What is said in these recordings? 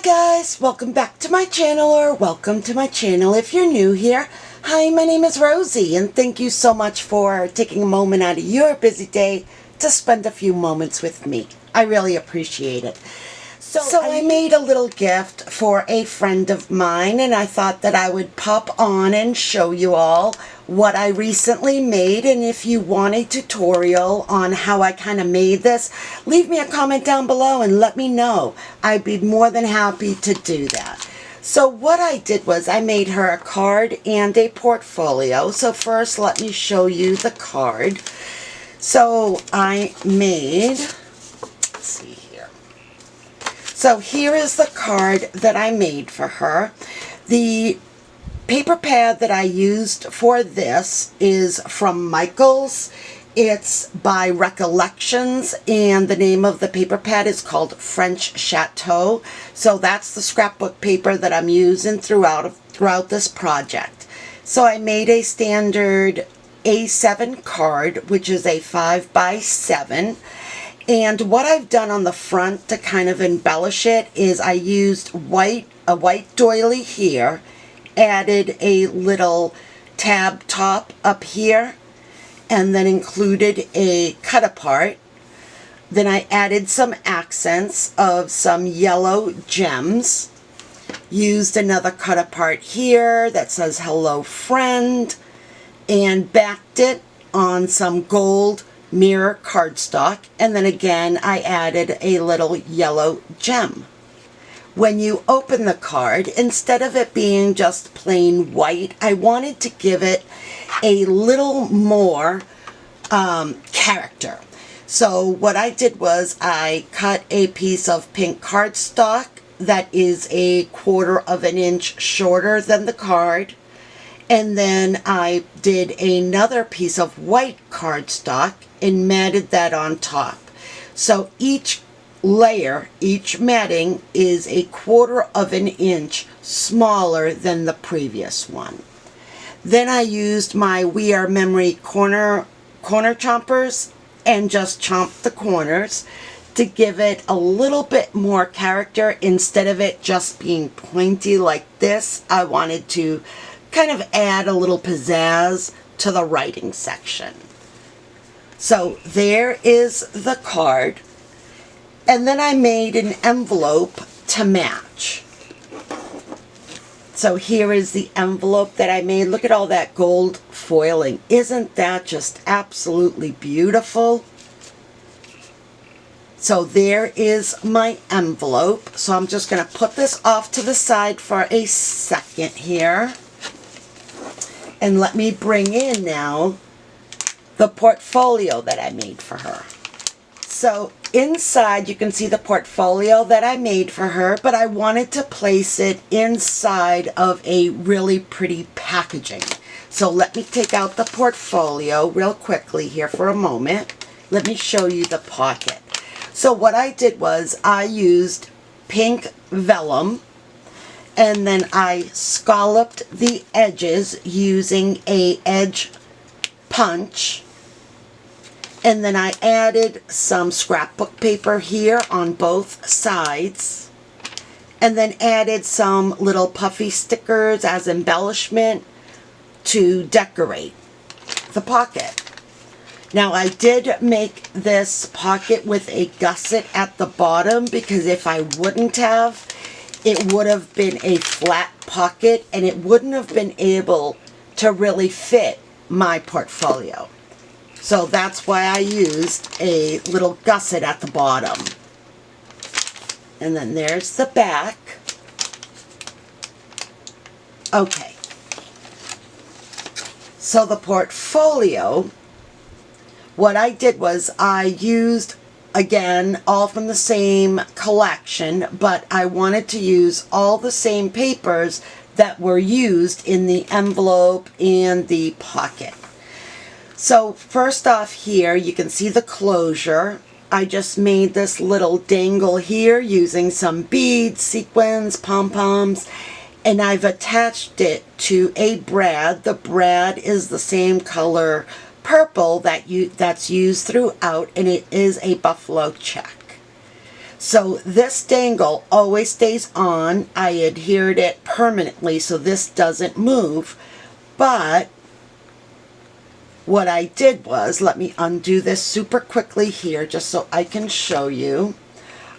guys, welcome back to my channel, or welcome to my channel if you're new here. Hi, my name is Rosie, and thank you so much for taking a moment out of your busy day to spend a few moments with me. I really appreciate it. So I made a little gift for a friend of mine, and I thought that I would pop on and show you all what I recently made. And if you want a tutorial on how I kind of made this, leave me a comment down below and let me know. I'd be more than happy to do that. So what I did was I made her a card and a portfolio. So first let me show you the card. So I made, let's see here. So here is the card that I made for her. The paper pad that I used for this is from Michaels. It's by Recollections, and the name of the paper pad is called French Chateau. So that's the scrapbook paper that I'm using throughout this project. So I made a standard A7 card, which is a 5x7. And what I've done on the front to kind of embellish it is I used a white doily here, added a little tab top up here, and then included a cut apart. Then I added some accents of some yellow gems, used another cut apart here that says hello friend, and backed it on some gold mirror cardstock, and then again I added a little yellow gem. When you open the card, instead of it being just plain white, I wanted to give it a little more character. So what I did was I cut a piece of pink cardstock that is a 1/4 of an inch shorter than the card, and then I did another piece of white cardstock and matted that on top. So each layer, each matting is a 1/4 of an inch smaller than the previous one. Then I used my We Are Memory corner chompers and just chomped the corners to give it a little bit more character. Instead of it just being pointy like this, I wanted to kind of add a little pizzazz to the writing section. So there is the card, and then I made an envelope to match. So here is the envelope that I made. Look at all that gold foiling. Isn't that just absolutely beautiful? So there is my envelope. So I'm just going to put this off to the side for a second here. And let me bring in now the portfolio that I made for her. So inside you can see the portfolio that I made for her, but I wanted to place it inside of a really pretty packaging. So let me take out the portfolio real quickly here for a moment. Let me show you the pocket. So what I did was I used pink vellum, and then I scalloped the edges using a edge punch, and then I added some scrapbook paper here on both sides, and then added some little puffy stickers as embellishment to decorate the pocket. Now I did make this pocket with a gusset at the bottom, because if I wouldn't have, it would have been a flat pocket and it wouldn't have been able to really fit my portfolio. So that's why I used a little gusset at the bottom. And then there's the back. Okay. So the portfolio, what I did was I used, again, all from the same collection, but I wanted to use all the same papers that were used in the envelope and the pocket. So first off here, you can see the closure. I just made this little dangle here using some beads, sequins, pom-poms, and I've attached it to a brad. The brad is the same color purple that's used throughout, and it is a buffalo check. So this dangle always stays on. I adhered it permanently so this doesn't move. But what I did was, let me undo this super quickly here just so I can show you.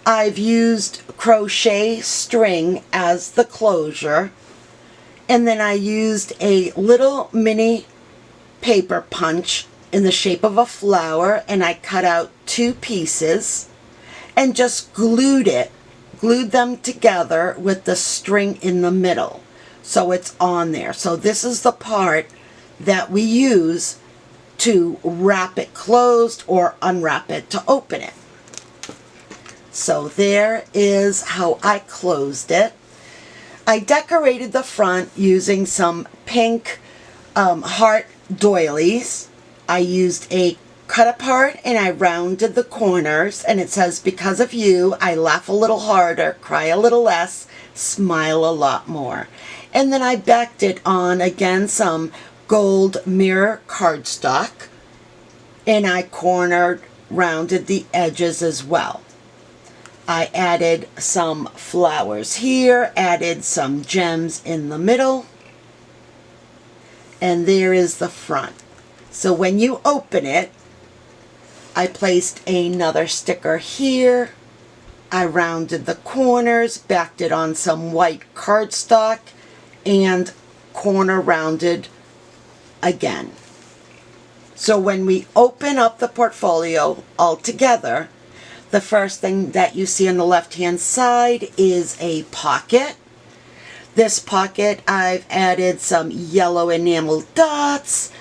I've used crochet string as the closure, and then I used a little mini paper punch in the shape of a flower, and I cut out 2 pieces and just glued them together with the string in the middle so it's on there. So this is the part that we use to wrap it closed or unwrap it to open it. So there is how I closed it. I decorated the front using some pink heart doilies. I used a cut apart and I rounded the corners, and it says, "Because of you, I laugh a little harder, cry a little less, smile a lot more." And then I backed it on again some gold mirror cardstock, and I rounded the edges as well. I added some flowers here, added some gems in the middle, and there is the front. So when you open it, I placed another sticker here. I rounded the corners, backed it on some white cardstock, and corner rounded again. So when we open up the portfolio all together, the first thing that you see on the left-hand side is a pocket. This pocket, I've added some yellow enamel dots,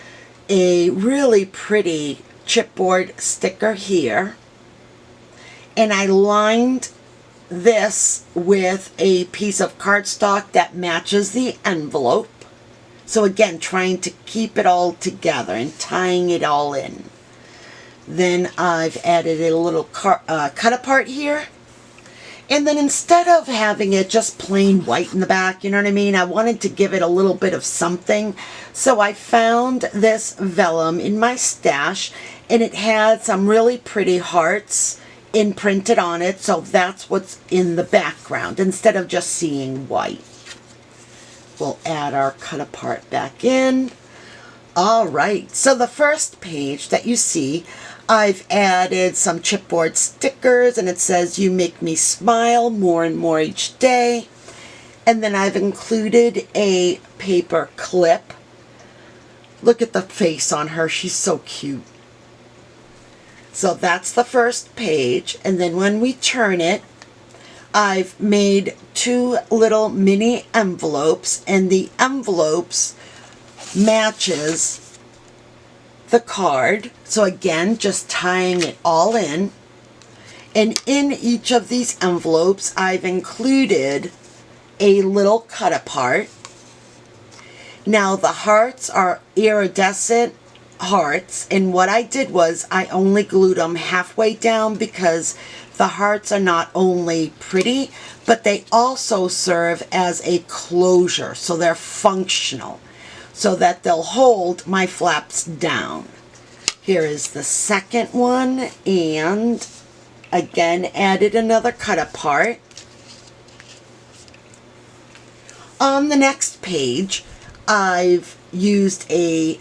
a really pretty chipboard sticker here, and I lined this with a piece of cardstock that matches the envelope. So again, trying to keep it all together and tying it all in. Then I've added a little cut apart here. And then instead of having it just plain white in the back, you know what I mean? I wanted to give it a little bit of something. So I found this vellum in my stash, and it had some really pretty hearts imprinted on it. So that's what's in the background instead of just seeing white. We'll add our cut apart back in. All right, so the first page that you see, I've added some chipboard stickers, and it says, "You make me smile more and more each day." And then I've included a paper clip. Look at the face on her, she's so cute. So that's the first page, and then when we turn it, I've made 2 little mini envelopes, and the envelopes matches the card. So again, just tying it all in. And in each of these envelopes, I've included a little cut apart. Now the hearts are iridescent hearts, and what I did was I only glued them halfway down because the hearts are not only pretty, but they also serve as a closure, so they're functional, so that they'll hold my flaps down. Here is the second one, and again added another cut apart. On the next page, I've used a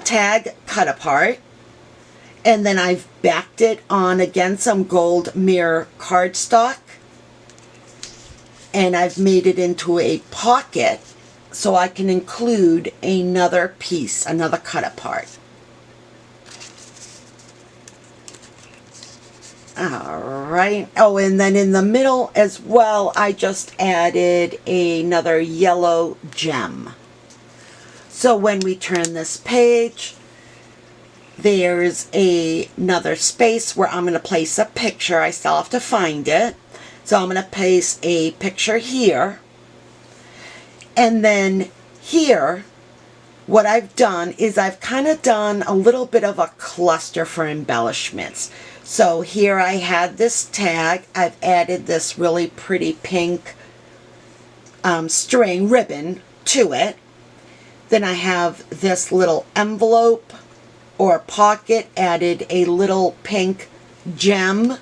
tag cut apart, and then I've backed it on again some gold mirror cardstock, and I've made it into a pocket so I can include another piece, another cut apart. Alright, oh, and then in the middle as well, I just added another yellow gem. So when we turn this page, there's another space where I'm going to place a picture. I still have to find it. So I'm going to place a picture here. And then here, what I've done is I've kind of done a little bit of a cluster for embellishments. So here I had this tag. I've added this really pretty pink string ribbon to it. Then I have this little envelope or pocket, added a little pink gem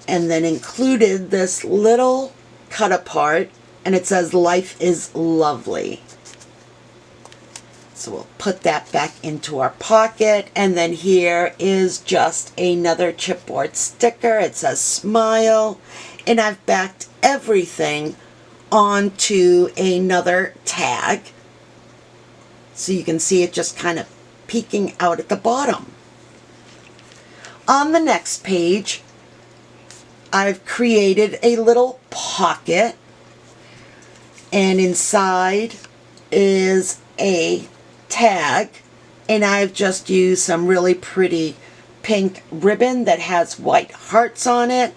and then included this little cut apart, and it says life is lovely. So we'll put that back into our pocket, and then here is just another chipboard sticker. It says smile, and I've backed everything onto another tag, so you can see it just kind of peeking out at the bottom. On the next page, I've created a little pocket, and inside is a tag, and I've just used some really pretty pink ribbon that has white hearts on it,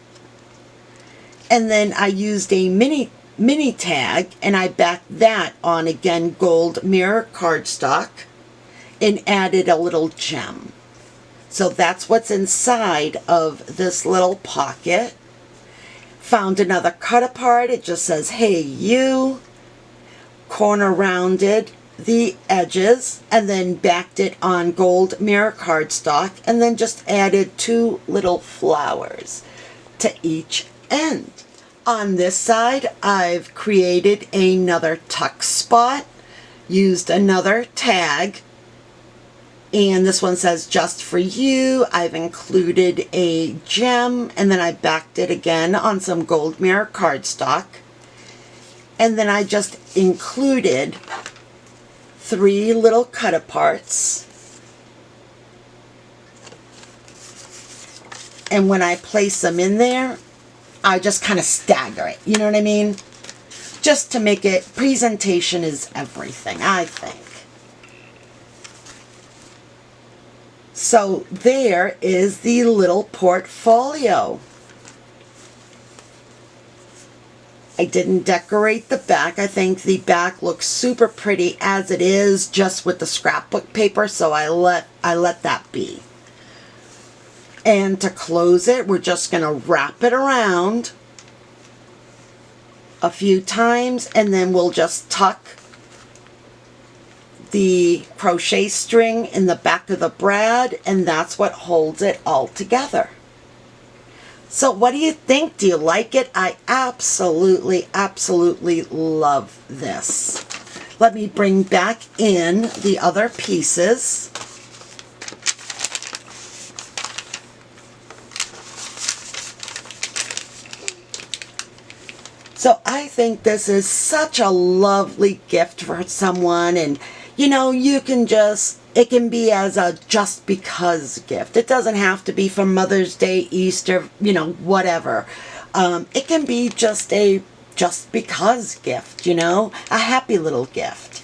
and then I used a mini tag, and I backed that on, again, gold mirror cardstock, and added a little gem. So that's what's inside of this little pocket. Found another cut apart. It just says, hey you. Corner rounded the edges, and then backed it on gold mirror cardstock, and then just added 2 little flowers to each end. On this side, I've created another tuck spot, used another tag, and this one says just for you. I've included a gem, and then I backed it again on some gold mirror cardstock, and then I just included 3 little cut aparts, and when I place them in there, I just kind of stagger it, you know what I mean? Just to make it, presentation is everything, I think. So there is the little portfolio. I didn't decorate the back. I think the back looks super pretty as it is, just with the scrapbook paper, so I let that be. And to close it, we're just going to wrap it around a few times, and then we'll just tuck the crochet string in the back of the brad, and that's what holds it all together. So what do you think? Do you like it? I absolutely, absolutely love this. Let me bring back in the other pieces. So I think this is such a lovely gift for someone, and you know, you can just, it can be as a just because gift. It doesn't have to be for Mother's Day, Easter, you know, whatever. It can be just a just because gift, you know, a happy little gift.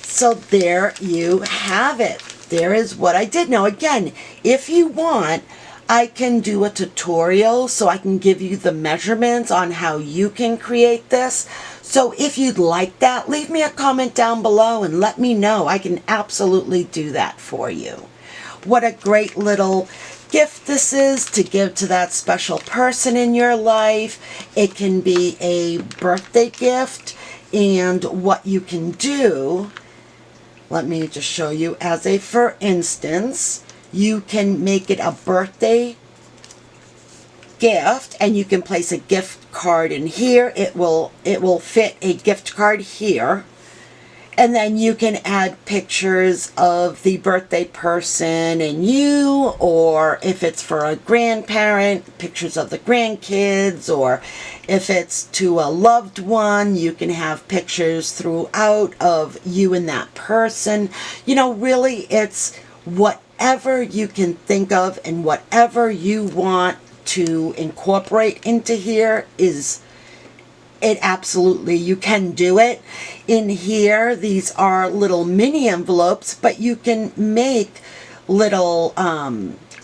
So there you have it. There is what I did. Now again, if you want, I can do a tutorial so I can give you the measurements on how you can create this. So if you'd like that, leave me a comment down below and let me know. I can absolutely do that for you. What a great little gift this is to give to that special person in your life. It can be a birthday gift, and what you can do, let me just show you as a for instance, you can make it a birthday gift, and you can place a gift card in here. It will fit a gift card here, and then you can add pictures of the birthday person and you, or if it's for a grandparent, pictures of the grandkids, or if it's to a loved one, you can have pictures throughout of you and that person. You know, really, it's whatever you can think of and whatever you want to incorporate into here is it. Absolutely, you can do it. In here, these are little mini envelopes, but you can make little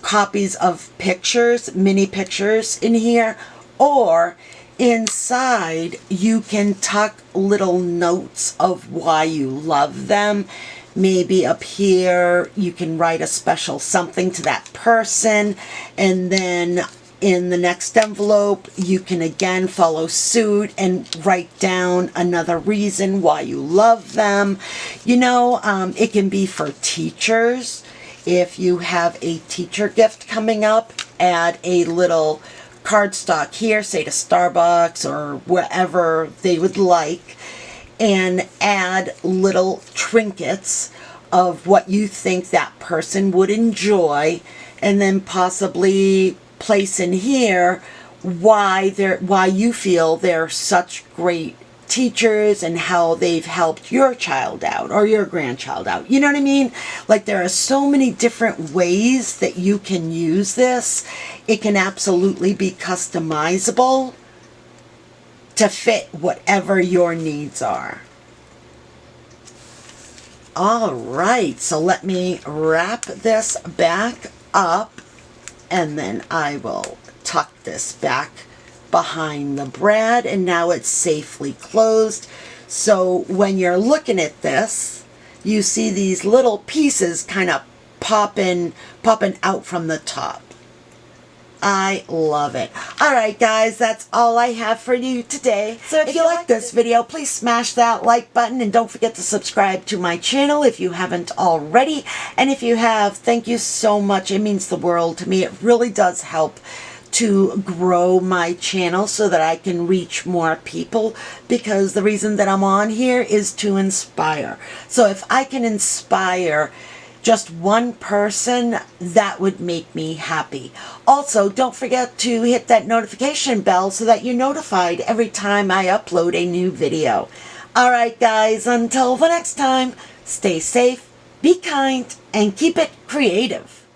copies of pictures, mini pictures in here, or inside you can tuck little notes of why you love them. Maybe up here you can write a special something to that person, and then in the next envelope you can again follow suit and write down another reason why you love them. You know, it can be for teachers. If you have a teacher gift coming up, add a little cardstock here, say to Starbucks or wherever they would like, and add little trinkets of what you think that person would enjoy, and then possibly place in here why you feel they're such great teachers and how they've helped your child out or your grandchild out. You know what I mean? Like, there are so many different ways that you can use this. It can absolutely be customizable to fit whatever your needs are. All right, so let me wrap this back up, and then I will tuck this back behind the brad, and now it's safely closed. So when you're looking at this, you see these little pieces kind of popping out from the top. I love it. All right, guys, that's all I have for you today. So if you like this video, please smash that like button, and don't forget to subscribe to my channel if you haven't already. And if you have, thank you so much. It means the world to me. It really does help to grow my channel so that I can reach more people, because the reason that I'm on here is to inspire. So if I can inspire just one person, that would make me happy. Also, don't forget to hit that notification bell so that you're notified every time I upload a new video. All right, guys, until the next time, stay safe, be kind, and keep it creative.